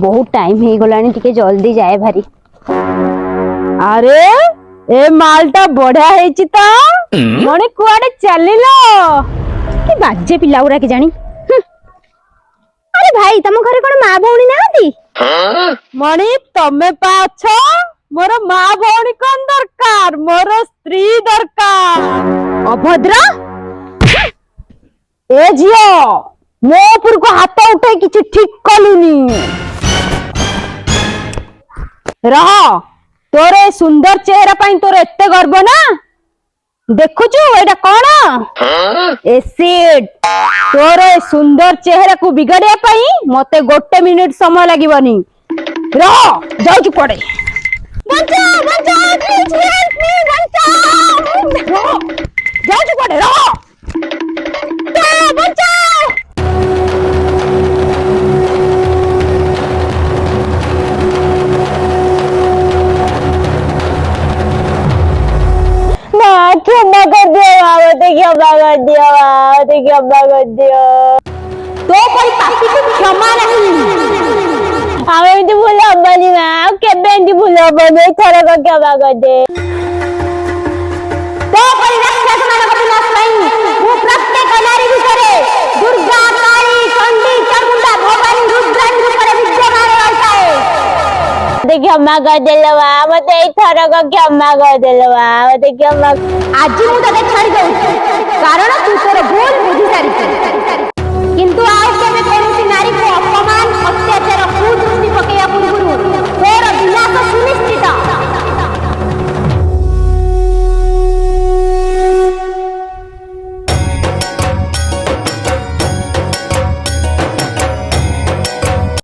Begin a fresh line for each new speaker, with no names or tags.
बहुत टाइम हो गलानी टिके जल्दी जाए भारी।
अरे ए मालटा बढ़िया हेची तो मने कुआडे चलिलो
कि बाजे पिला उरा के जानी। अरे भाई तम घरे कोन मां भौणी नाहंती?
मणि तमे पा अछो मोर मां भौणी कोन दरकार मोर स्त्री दरकार।
अभद्र
ए झियो मो उपर को हाथ उठे किछि ठीक कलुनी। रह तोरे सुंदर चेहरा पाई तोर एते गर्व ना देखुचु एटा कोन एसिड तोर सुंदर चेहरा को बिगाड़िया पाई मते गोटे मिनिट समय लागिवनी। रह जाउचु पड़े
बचाओ बचाओ प्लीज हेल्प मी बचाओ।
जाउचु पड़े रह
बचाओ।
क्षमा कर दियो मते क्षमा कर दियो मते क्षमा कर दियो।
तो कोई पापी को क्षमा नहीं।
आवे एमती भूल हबनी मां केबे एमती भूल हबनी थोड़ा को क्षमा कर दे।
तो कोई राक्षस मान को विनाश नहीं। वो प्रत्येक नारी भितरे दुर्गा काली चंडी चामुंडा भवानी रुद्राणी रूपरे विद्यमान रहता है।
मते क्षमा कर देलो मां मते थोड़ा को क्षमा कर देलो मां मते क्षमा।
आज मु तते छाड़ी दउची कारण तू तोर भूल बुझी सारी किंतु आ